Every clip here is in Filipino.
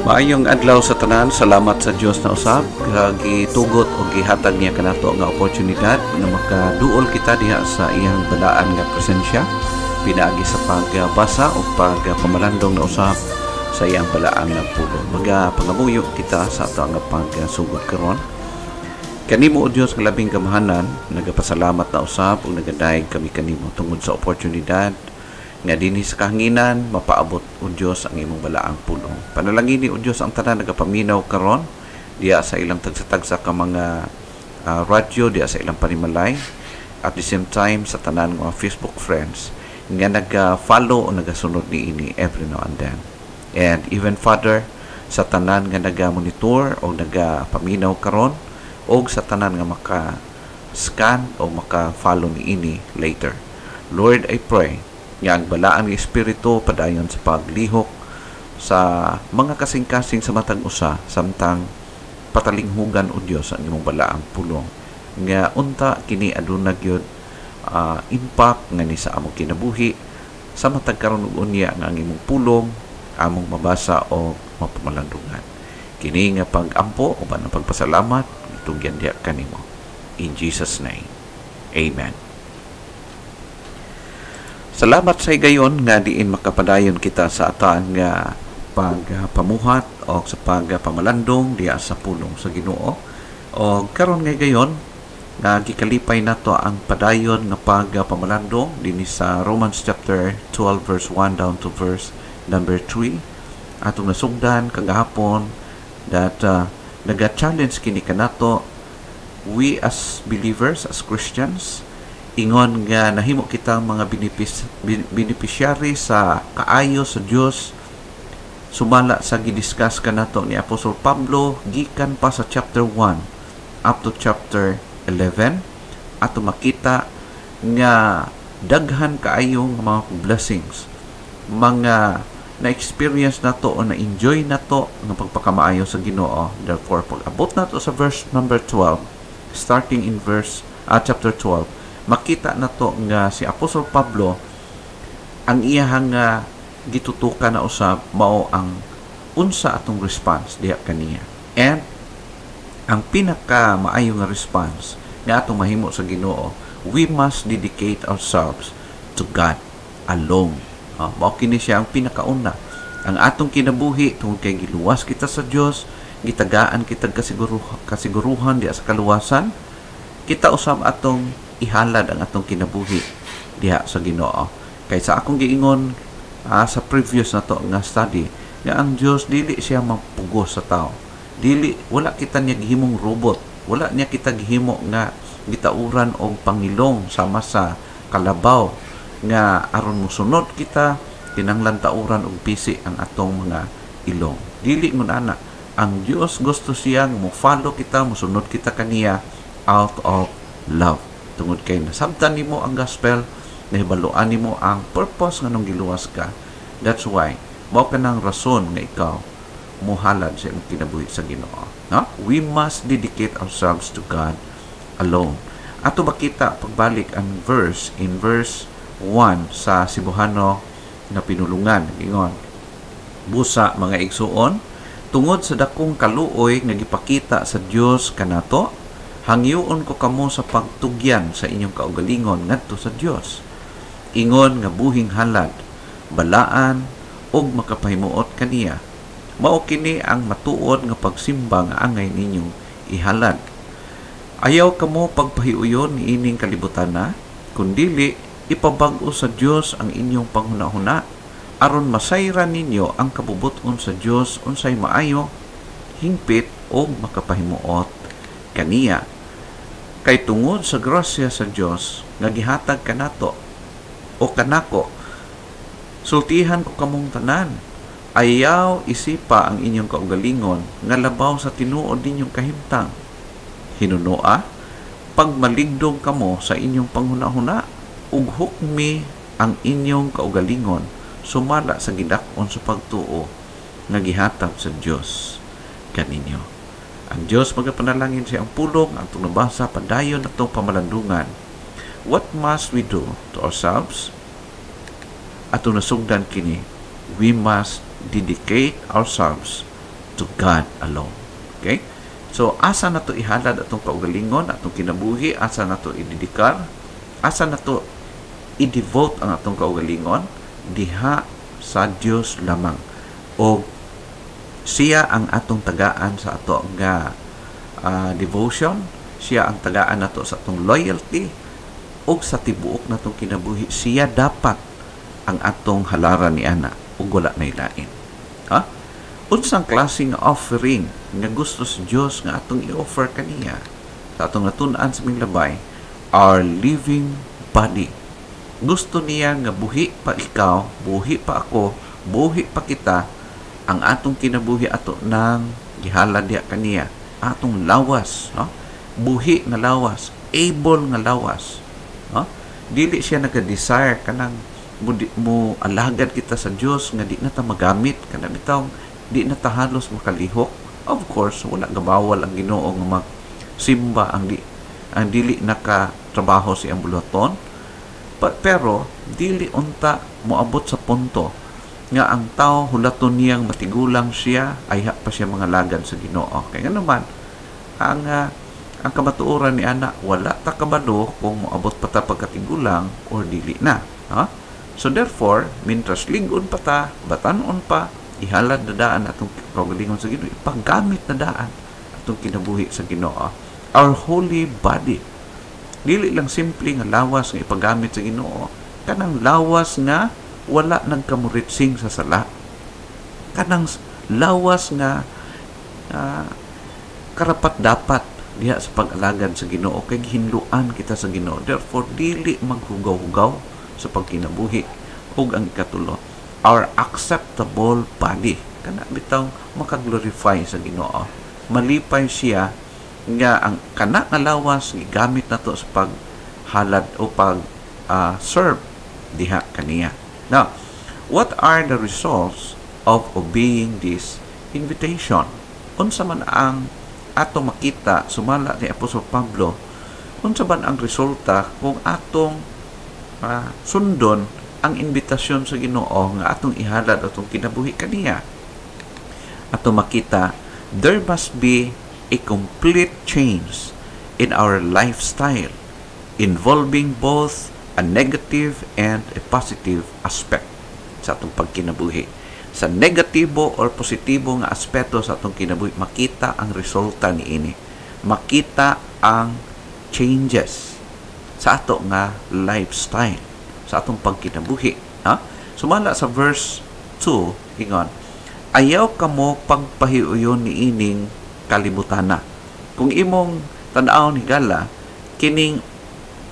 Maayong adlaw sa tanan, salamat sa Dios na usab gitugot o gihatag niya kanato nga oportunidad nga makaduol kita diha sa iyang balaan nga presensya pinaagi sa pagbasa o pagpamalandong na usab sa iyang balaan nga pulo. Pangamuyo kita sa ato nga pagsugod karon. Kanimo o Dios nga labing kamahanan, nagapasalamat na usab ug nagadayeg kami kanimo tungod sa oportunidad nga dinhi sa kahanginan mapaabot o Dios ang imong balaang pulong. Panalangin ni o Dios ang tanan nagapaminaw karon diya sa ilang tagsa-tagsa ka mga radyo, diya sa ilang panimalay, at the same time sa tanan mga Facebook friends nga naga-follow o nagasunod ni ini every now and then. And even Father, sa tanan nga naga-monitor o nagapaminaw karon o sa tanan nga maka-scan o maka-follow ni ini later. Lord, I pray nga ang balaan ng Espiritu padayon sa paglihok sa mga kasing-kasing sa matag usa samtang patalinghugan o Dios ang imong balaang pulong nga unta kini aduna gyud impact nga ni sa among kinabuhi sa matag karon ug unya nga ang imong pulong among mabasa o mapamalandungan. Kini nga pag-ampo o ba ng pagpasalamat itungyan diya kanimo. In Jesus' name, Amen. Salamat sa higayon nga diin makapadayon kita sa ataan nga pagpamuhat o sa pagpamalandong diya sa pulong sa Ginoo. O karon nga higayon nga gikalipay nato ang padayon nga pagpamalandong dinhi sa Romans chapter 12 verse 1 down to verse number 3. Atong nasugdan kagahapon that naga-challenge kini kanato we as believers, as Christians, ingon nga nahimo kitang mga beneficiary sa kaayo sa Dios sumala sa gidiscuss kanato ni Apostol Pablo gikan pa sa chapter 1 up to chapter 11 ato makita nga daghan kaayo nga mga blessings mga na-experience nato o na-enjoy nato nga pagpakamaayo sa Ginoo. Therefore pag abot nato sa verse number 12 starting in verse chapter 12, makita na to nga si Apostol Pablo ang iyahang gitutukan na usab mao ang unsa atong response diha kaniya. And ang pinaka maayo nga response nga atong mahimo sa Ginoo, we must dedicate ourselves to God alone. Mao kini siya ang pinakauna. Ang atong kinabuhi tungod kay giluwas kita sa Dios, gitagaan kita kasiguruhan diha sa kaluwasan, kita usab atong ihalad ang atong kinabuhi diha sa Ginoo. Kay sa akong giingon sa previous na to nga study nga ang Dios dili siya mapugos sa tao. Wala kita niya gihimong robot, wala niya kita gihimo nga gitauran og pangilong sama sa kalabaw nga aron mosunod kita kinahanglan tauran og pisi ang atong mga ilong. Dili ngun ana. Ang Dios gusto siya mo follow kita, mosunod kita kaniya out of love. Tungod kay nasabtan nimo ang gospel, nahibaluan nimo ang purpose nga nung giluwas ka. That's why mao ka nang rason nga ikaw muhalad sa imong kinabuhi sa Ginoo. No? We must dedicate ourselves to God alone. Ato makita pagbalik ang verse in verse 1 sa Cebuano na pinulungan. Ingon, busa mga igsuon, tungod sa dakong kaluoy nga gipakita sa Dios kanato, hangyoon ko kamo sa pagtugyan sa inyong kaugalingon ngadto sa Dios. Ingon nga buhing halad, balaan ug makapahimuot kaniya. Mao kini ang matuod nga pagsimba nga angay ninyong ihalad. Ayaw kamo pagpahiuyon ni ining kalibutan na, kundili ipabag-o sa Dios ang inyong panghunahuna aron masayran ninyo ang kabubuton sa Dios unsay maayo, hingpit o makapahimuot kaniya. Kay tungod sa grasya sa Dios nga gihatag kanato o kanako, sultihan ko kamong tanan, ayaw isipa ang inyong kaugalingon nga labaw sa tinuod ninyong kahimtang. Hinunoa, pagmaligdong kamo sa inyong panghunahuna ug hukmi ang inyong kaugalingon sumala sa gidakon sa pagtuo nga gihatag sa Dios kaninyo. Ang Dios magapanalangin sa ang pulong ang nabasa padayon atong pamalandungan. What must we do to ourselves? Atong nasugdan kini, we must dedicate ourselves to God alone. Okay? So, asa na to ihalad atong kaugalingon, atong kinabuhi, asa na to idedikar, asa na to i-devote ang atong kaugalingon, diha sa Dios lamang. O siya ang atong tagaan sa ato nga devotion, siya ang tagaan nato sa atong loyalty, o sa tibuok natong kinabuhi, siya dapat ang atong halaran ni ana ug wala na ilain. Ha? Unsang klaseng offering nga gusto sa Dios nga atong i-offer kaniya sa atong natun-an sa ming labay? Our living body. Gusto niya nga buhi pa ikaw, buhi pa ako, buhi pa kita, ang atong kinabuhi ato nang gihalad diha kaniya, atong lawas, no? Buhi nga lawas, able nga lawas, no? Dili siya nag-desire kanang mo alagad kita sa Dios nga di na ta magamit kana bitaw, di na ta halos makalihok. Of course, wala gabawal ang Ginoo nga magsimba ang dili nakatrabaho si ang buluhaton. Pero dili unta moabot sa punto nga ang tao hulaton niyang matigulang siya ay pa siya mga lagad sa Ginoo. Kaya nga naman ang kamatuoran ni ana, wala ta kabalo kung moabot pa ta pagkatigulang or dili na. Ha? So therefore, mintras ligon pa ta, batanon pa, ihalad na daan atong kaugalingon sa Ginoo, ipaggamit na daan atong kinabuhi sa Ginoo. Our holy body. Dili lang simple nga lawas nga ipagamit sa Ginoo, kanang lawas nga wala nagkamuritsing sa sala, kanang lawas nga karapat dapat diha sa pag-alagad sa Ginoo, kay hinluan kita sa Ginoo. Therefore dili maghugaw-hugaw sa pagkinabuhi. Ug ang ikatulo, our acceptable body, kana bitaw makaglorify sa Ginoo, malipay siya nga ang kana nga lawas gigamit nato sa paghalad o pag serve diha kaniya. Now, what are the results of obeying this invitation? Unsa man ang ato makita sumala ni Apostol Pablo, unsa man ang resulta kung atong sundon ang invitasyon sa Ginoo nga atong ihalad atong kinabuhi kaniya? Ato makita, there must be a complete change in our lifestyle involving both a negative and a positive aspect sa atong pagkinabuhi. Sa negatibo or positibo nga aspeto sa atong kinabuhi, makita ang resulta niini. Makita ang changes sa ato nga lifestyle, sa atong pagkinabuhi. Ha? Sumala sa verse 2, ingon, ayaw kamo pagpahiuyon ni ining kalibutana. Kung imong tan-aw ni gala, kining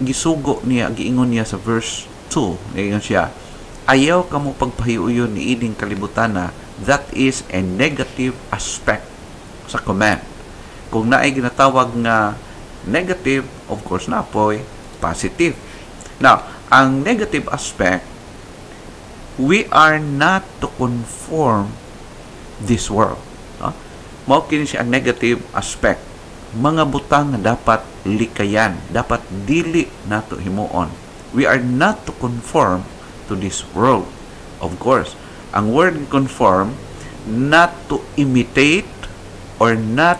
gisugo niya, giingon niya sa verse 2, ingon siya, ayaw kamo pagpahiuyon ni ining kalibutana. That is a negative aspect sa command. Kung naay ginatawag nga negative, of course na po'y positive. Now, ang negative aspect, we are not to conform this world. Mao kini siya ang negative aspect. Mga butang nga dapat likayan, dapat dili nato himuon. We are not to conform to this world. Of course, ang word conform, not to imitate or not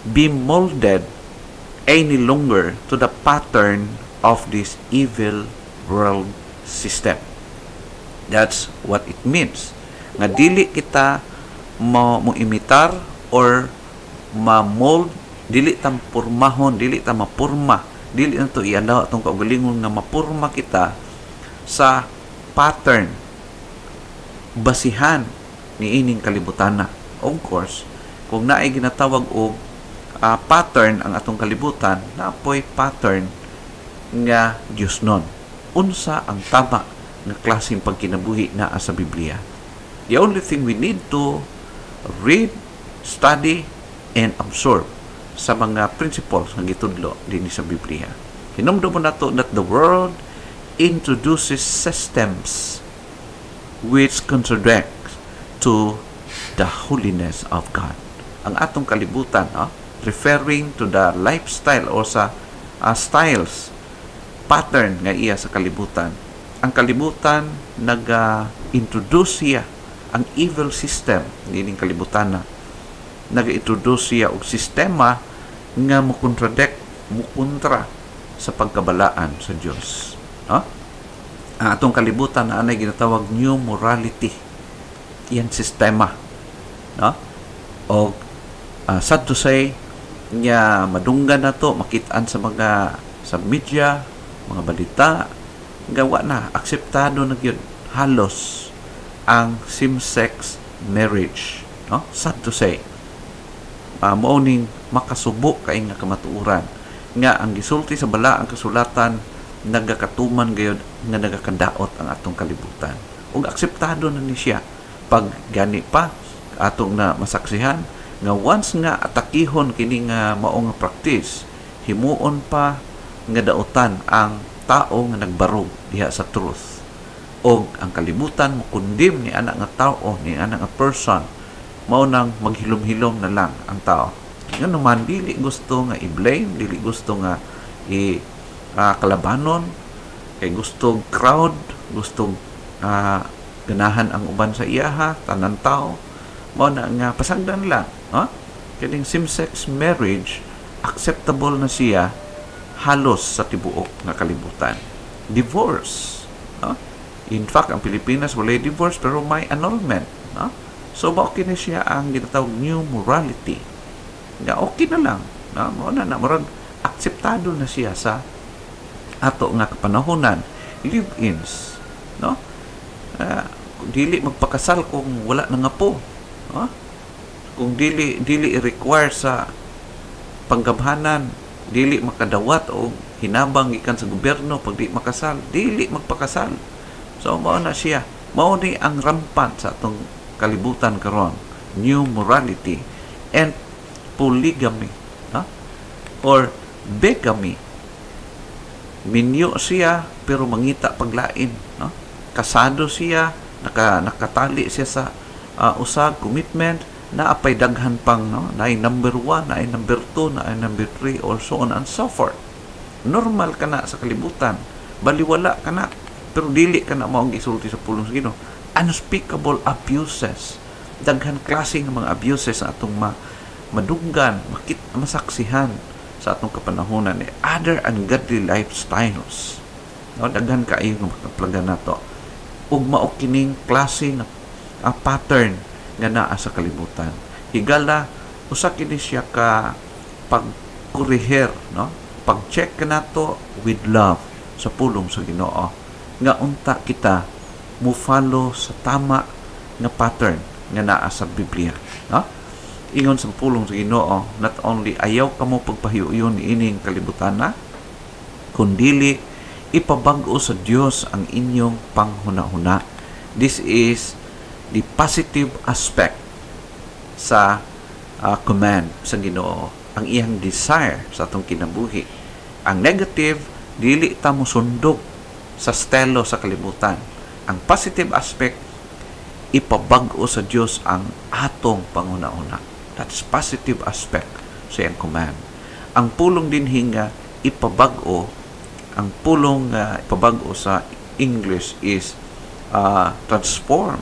be molded any longer to the pattern of this evil world system. That's what it means. Nga dili kita mo imitar or ma-mold, dili ta purmahon, dili ta mapurma, dili na to ialaw atong kaugalingon nga mapurma kita sa pattern, basihan ni ining kalibutana. Of course, kung naay ginatawag og pattern ang atong kalibutan, napoy pattern nga Dios nun. Unsa ang tama nga klaseng pagkinabuhi naa sa Biblia? The only thing we need to read, study, and absorb sa mga principles nga gitudlo dinhi sa Biblia. Hinumdum mo nato that the world introduces systems which contradict to the holiness of God. Ang atong kalibutan, referring to the lifestyle o sa styles, pattern nga iya sa kalibutan. Ang kalibutan nag-introduce siya ang evil system nining kalibutan na nag-introduce siya og sistema nga mukontra sa pagkabalaan sa Dios. No? Ang atong kalibutan na anay ginatawag new morality. Yan sistema. No? O sad to say nga madunggan na to makitaan sa media, mga balita, gawa na akseptado na gyud halos ang same-sex marriage. No? Sad to say. Mao ning makasubo kay nga kamatuoran nga ang gisulti sa bala ang kasulatan nagakatuman gayud nga nagakadaot ang atong kalibutan ug akseptado na ni siya pag gani pa atong na masaksihan nga once nga atakihon kini nga mao nga practice himuon pa nga daotan ang tao nga nagbarog diha sa truth ug ang kalibutan mo kundim ni ana nga tao ni ana nga person mao nang maghilom-hilom na lang ang tao. Nga naman, dili gusto nga i-blame, dili gusto nga kalabanon, kay gusto crowd, gusto ganahan ang uban sa iyaha, tanan tao, mao na nga pasagdan lang. Kining same-sex marriage, acceptable na siya halos sa tibuok nga kalibutan. Divorce. In fact, ang Pilipinas wala divorce pero may annulment. So, okay na siya ang ginatawag new morality. Nga okay na lang. Marag akseptado na siya sa ato nga kapanahonan. Live-ins. No? Dili magpakasal kung wala na nga po. Kung dili i-require sa panggabhanan, dili makadawat o hinabang ikan sa gobyerno pag di makasal, dili magpakasal. So, mao na siya. Mao ni ang rampant sa atong kalibutan karon, new morality and polygamy or bigamy. Minyo siya pero mangita paglain. Kasado siya, nakatali siya sa usag commitment na apay daghan pang na number 1, na number 2, na number 3 or so on and so forth. Normal ka na sa kalibutan, baliwala ka na pero dili ka na maong gisulti sa pulong sa Ginoo. Unspeakable abuses, daghan klase ng mga abuses sa atong madunggan, masaksihan sa atong kapanahonan ni other ungodly lifestyles. Daghan kaayo nga makaplagan nato ug mao kining klase ng pattern nga naa sa kalibutan. Higala usa kini siya ka pagkurihir, pag-check nato with love sa pulong sa Ginoo nga unta kita mo follow sa tama nga pattern nga naa sa Biblia. Ingon sa pulong sa Ginoo, not only ayaw ka mo pagpahiuyon ining kalibutan na, kundili ipabag-o sa Dios ang inyong panghuna-huna. This is the positive aspect sa command sa Ginoo, ang iyang desire sa atong kinabuhi. Ang negative, dili ta mo sundog sa stelo sa kalibutan. Ang positive aspect, ipabag-o sa Dios ang atong panghuna-huna. That's positive aspect sa iyang command. Ang pulong din hinga ipabag-o, ang pulong ipabag-o sa English is transform.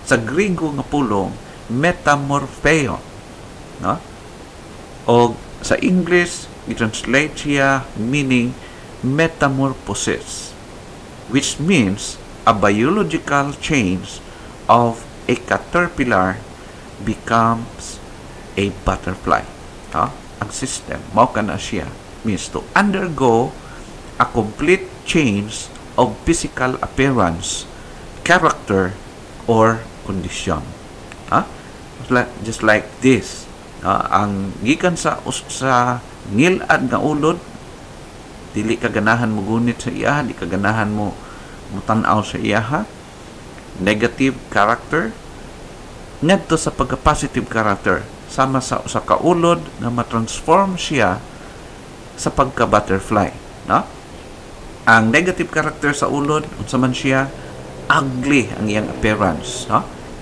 Sa Griego nga pulong, metamorpheo. O sa English, i-translate siya meaning metamorphosis, which means a biological change of a caterpillar becomes a butterfly. Ang system, mao kana siya, means to undergo a complete change of physical appearance, character, or condition. Just like this. Ang gikan sa ngilad nga ulod, dili ka ganahan mo gunit sa iya, di ka ganahan mo tan-aw sa iya, negative character, ngadto sa pagka-positive character, sama sa kaulod na matransform siya sa pagka-butterfly. Ang negative character sa ulod, unsa man siya, ugly ang iyang appearance.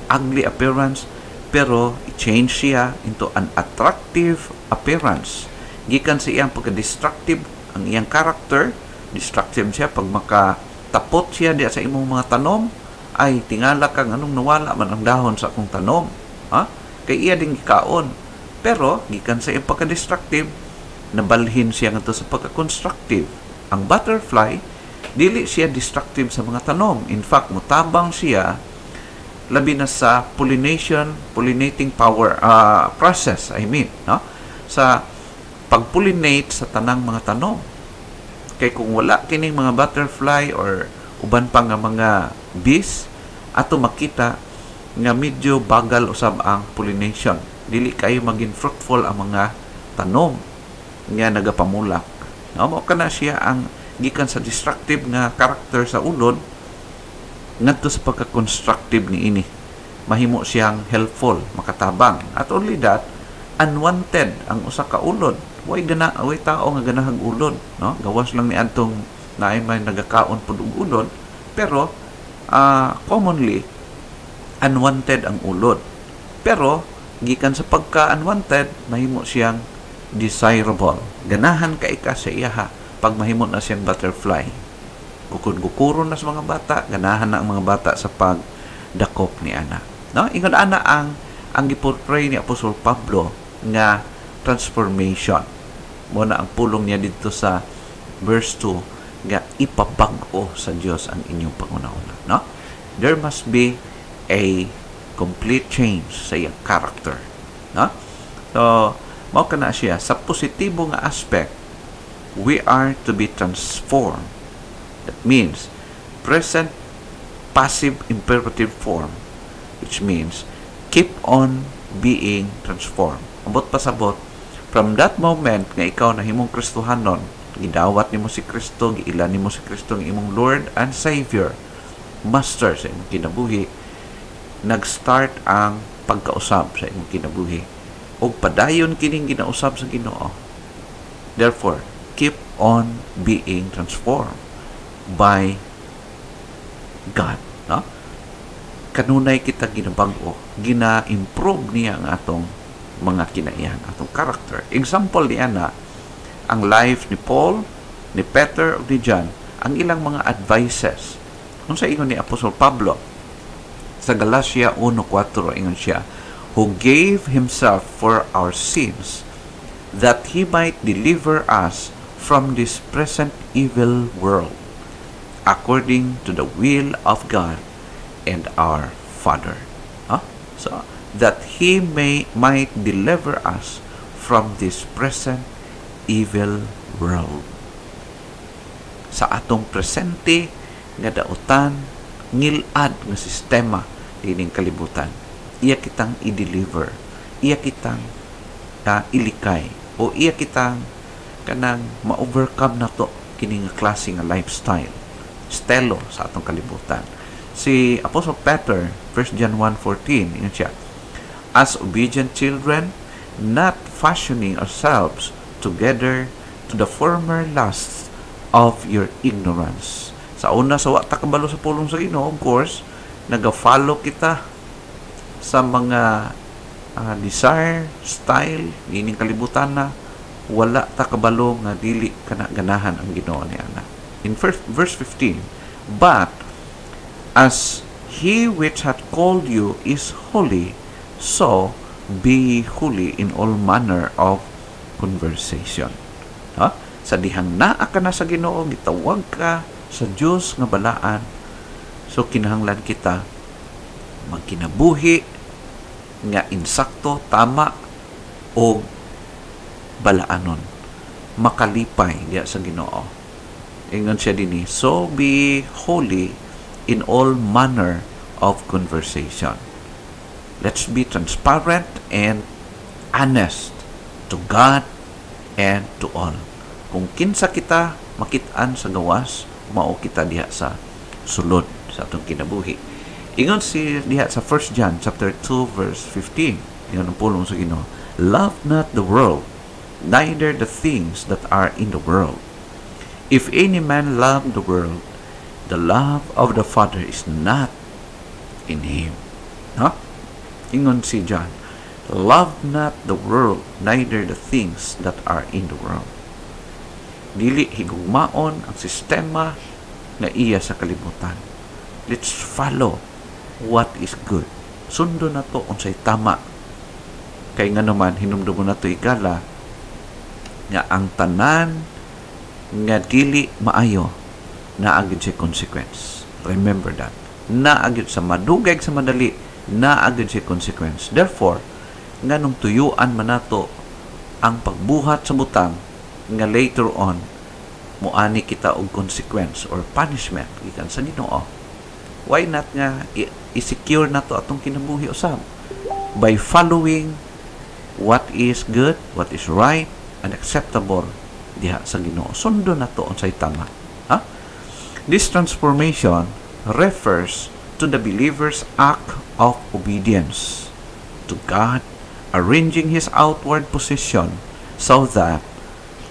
Ugly appearance, pero i-change siya into an attractive appearance. Gikan sa iyang pagka-destructive, ang iyang character, destructive siya pag makatapot siya diya sa imong mga tanom, ay tingala kang anong nawala man ang dahon sa akong tanom. Ha? Kay iya ding gikaon. Pero gikan sa iyang pagka-destructive, nabalhin siya ngadto sa pagka-constructive. Ang butterfly dili siya destructive sa mga tanom. In fact, mutabang siya labi na sa pollinating power process, no? Sa pag-pollinate sa tanang mga tanom. Kay kung wala kining mga butterfly or uban pa nga mga bees, ato makita nga medyo bagal usab ang pollination. Dili kayo maging fruitful ang mga tanom nga nagapamulak. No, mao kana siya ang gikan sa destructive nga karakter sa ulod ngadto sa pagka-constructive niini. Mahimo siyang helpful, makatabang. At only that, unwanted ang usa ka ulod. Way tao nga ganahang ulod, no? Gawas lang ni adtong naay may nagakaon pud og ulod, pero commonly unwanted ang ulod. Pero gikan sa pagka-unwanted, mahimo siyang desirable. Ganahan ka sa iyaha pag mahimo na siyang butterfly. Gukod-gukuron na sa mga bata, ganahan na ang mga bata sa pagdakop ni ana. No? Ingon ana ang giportray ni Apostol Pablo nga transformation. Muna ang pulong niya dito sa verse 2 nga ipabag-o sa Dios ang inyong panguna-una. No? There must be a complete change sa iyang character. No? So, mao kana siya sa positibo nga aspect, we are to be transformed. That means present passive imperative form, which means keep on being transformed. Abot pasabot, from that moment nga ikaw nahimong Kristohanon, gidawat nimo si Kristo, giilan nimo si Kristo ng imong Lord and Savior, Master sa imong kinabuhi, nag-start ang pagkausab sa imong kinabuhi. O padayon kining ginausab sa Ginoo. Therefore, keep on being transformed by God. No? Kanunay kita ginabag-o, gina-improve niya ang atong mga kinaiyan, atong character. Example niya na ang life ni Paul, ni Peter, o ni John, ang ilang mga advices. Kung sa ingon ni Apostol Pablo, sa Galatia 1:4, ingon siya, who gave himself for our sins, that he might deliver us from this present evil world, according to the will of God and our Father. So, that he might deliver us from this present evil world. Sa atong presente nga dautan, ngilad nga sistema dining kalibutan, iya kitang i-deliver, iya kitang ilikay, o iya kitang kanang ma-overcome na to kining klase nga lifestyle, stelo sa atong kalibutan. Si Apostle Peter, 1 John 1:14, yun siya, as obedient children, not fashioning ourselves together to the former lusts of your ignorance. Sa una, sa wa ta kabalo sa pulong sa Ginoo, of course, nag-follow kita sa mga desire, style, ining kalibutan na wala ta kabalo nga dili kana ganahan ang Ginoo ni ana. In verse 15, but as he which hath called you is holy, so be holy in all manner of conversation. Sa dihang naa ka na sa Ginoo, gitawag ka sa Dios nga balaan, so kinahanglan kita magkinabuhi nga insakto, tama, o balaanon, makalipay diya sa Ginoo. Ingon siya dinhi, so be holy in all manner of conversation. Let's be transparent and honest to God and to all. Kung kinsa kita makit-an sa gawas, mao kita diha sa sulod sa atong kinabuhi. Ingon si diha sa 1 John chapter 2 verse 15. Ingon ang pulong sa Ginoo, love not the world, neither the things that are in the world. If any man love the world, the love of the Father is not in him. Ingon si John, love not the world, neither the things that are in the world. Dili higugmaon ang sistema nga iya sa kalibutan. let's follow what is good. Sundo na to unsay tama. Kay nga naman hinumdum na to igala nga ang tanan nga dili maayo naagid sa consequence. Remember that. Naagid sa madugay sa madali, naagid sa consequence. Therefore, nganong tuyuan man nato ang pagbuhat sa butang nga later on muani kita og consequence or punishment gikan sa Ginoo. Why not nga i-secure nato atong kinabuhi usab by following what is good, what is right and acceptable diha sa Ginoo. Sundo nato unsay tama. Ha? This transformation refers to the believer's act of obedience to God, arranging his outward position so that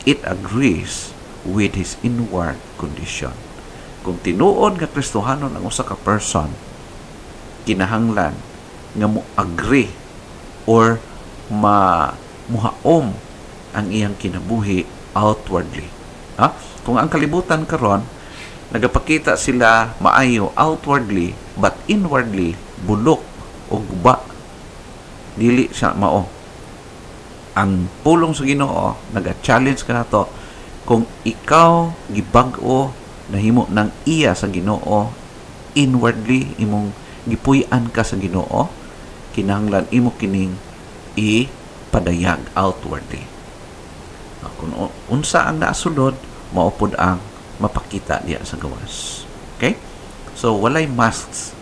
it agrees with his inward condition. Kung tinuod nga Kristohanon ang usa ka person, kinahanglan nga mo agree or muhaom ang iyang kinabuhi outwardly. Ha? Kung ang kalibutan karon nagapakita sila maayo outwardly but inwardly bulok o guba, dili siya mao. Ang pulong sa Ginoo naga-challenge ka nato kung ikaw gibag-o nahimo ng iya sa Ginoo inwardly, imong gipuy-an ka sa Ginoo, kinahanglan imo kining ipadayag outwardly. Kung unsa ang naasulod, maupod ang mapakita diya sa gawas. Okay? So, walay masks,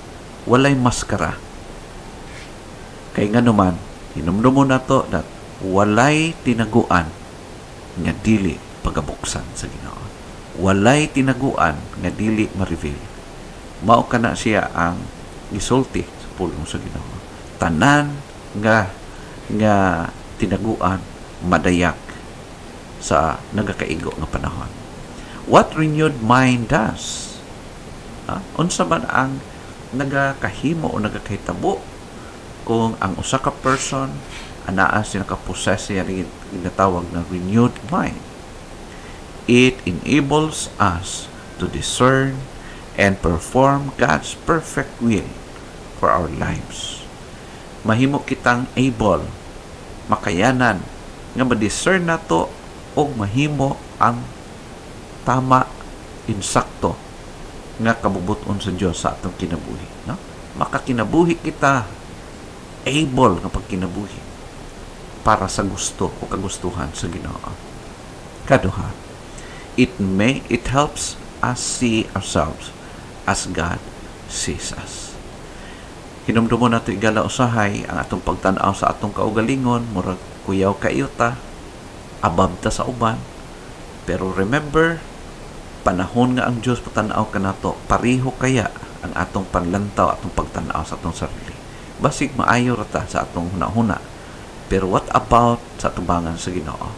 walay maskara. Kay nga naman, hinumdumo na to that walay tinaguan nga dili pagabuksan sa Ginoo. Walay tinaguan nga dili ma-reveal. Mao kana siya ang gisulti sa pulong sa Ginoo. Tanan nga tinaguan madayak sa nagakaigo nga panahon. What renewed mind does? Unsa man ang nagakahimo o nagakahitabo kung ang usa ka person anaa siya nakapossess siya rin ginatawag na renewed mind. It enables us to discern and perform God's perfect will for our lives. Mahimo kitang able, makayanan nga ma-discern nato o mahimo ang tama, insakto nga kabubuton sa Dios sa atong kinabuhi. No? Makakinabuhi kita able nga pagkinabuhi para sa gusto o kagustuhan sa Ginoo. Kaduha, it helps us see ourselves as God sees us. Hinumdumo nato igala usahay ang atong pagtan-aw sa atong kaugalingon, murag kuyaw kaayuta, abab ta sa uban. Pero remember, panahon nga ang Dios patanaw kanato, pareho kaya ang atong panlantaw, atong pagtanaw sa atong sarili. Basig maayo rata sa atong hunahuna. Pero what about sa tubangan sa Ginoo?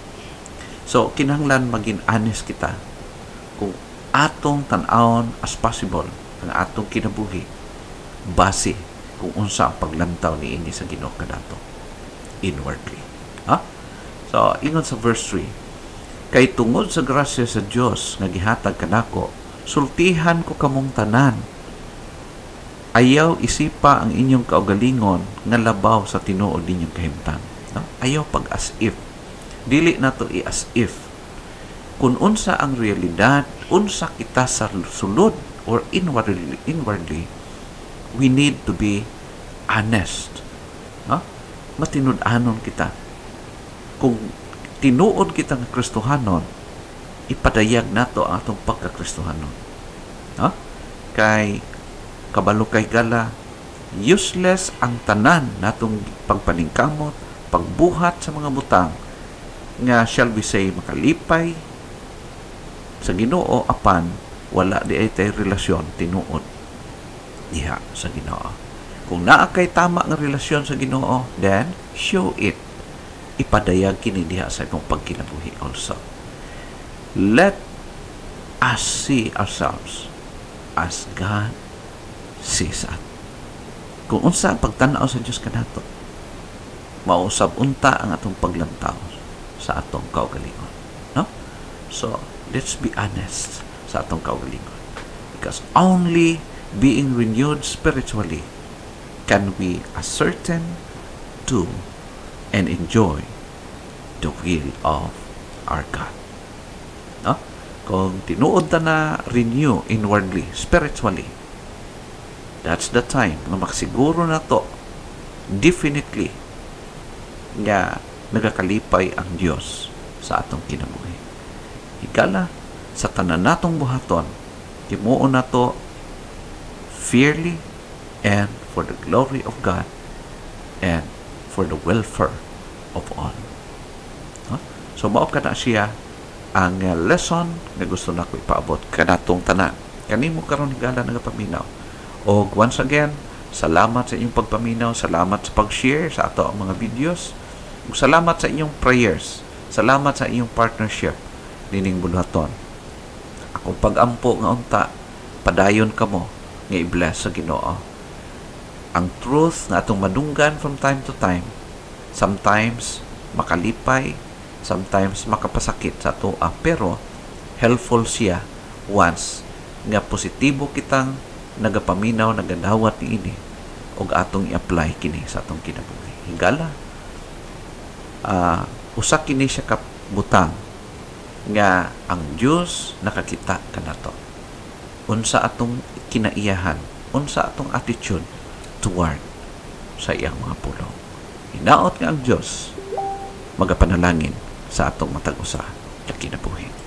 So, kinahanglan maging honest kita kung atong tan-awon as possible ang atong kinabuhi base kung unsa ang paglantaw ni ini sa Ginoo kanato inwardly. Ha? So, ingon sa verse 3, kay tungod sa grasya sa Dios nga gihatag kanako, sultihan ko kamong tanan. Ayaw isipa ang inyong kaugalingon nga labaw sa tinuod ninyong kahimtang. No? Ayaw pag as if. Dili nato i-as if. Kung unsa ang realidad, unsa kita sa sulod or inwardly, we need to be honest. No? Matinud-anon kita. Kung tinuod kita ng Kristohanon, ipadayag nato ang atong pagka-Kristohanon. No? Kay kabalo kay gala, useless ang tanan natong pagpaningkamot, pagbuhat sa mga butang nga shall we say makalipay sa Ginoo apan wala di ay tay relasyon tinuod diha sa Ginoo. Kung naa kay tama nga relasyon sa Ginoo, then show it. Ipadayag kini diha sa imong pagkinabuhi also. Let us see ourselves as God sees us. Kung unsa ang pagtanaw sa Dios kanato, mausab unta ang atong paglantaw sa atong kaugalingon. No? So, let's be honest sa atong kaugalingon. Because only being renewed spiritually, can we ascertain, do, and enjoy the will of our God. No? Kung tinuod na renew inwardly, spiritually, that's the time na makasiguro na to definitely nga nagakalipay ang Dios sa atong kinabuhi. Higala sa tanan natong buhaton, timuon na to fairly and for the glory of God and for the welfare of all. Huh? So mao kana siya ang lesson nga gusto nako ipaabot kanatong tanan. Kanimo karon higala nagapaminaw. Og once again, salamat sa inyong pagpaminaw, salamat sa pag-share sa ato ang mga videos. Ug salamat sa inyong prayers. Salamat sa inyong partnership nining bulhaton. Akong pag-ampo nga unta, padayon kamo nga i-bless sa Ginoo. Ang truth na atong madunggan from time to time, sometimes makalipay, sometimes makapasakit sa atoa, pero helpful siya once nga positibo kitang nagapaminaw, nagadawat niini og atong i-apply kini sa atong kinabuhi. Higala usa kini siya kabutang nga ang Dios nakakita kanato. Unsa atong kinaiyahan, unsa atong attitude toward sa iyang mga pulong. Hinaot nga ang Dios magapanalangin sa atong matag usa sa kinabuhi.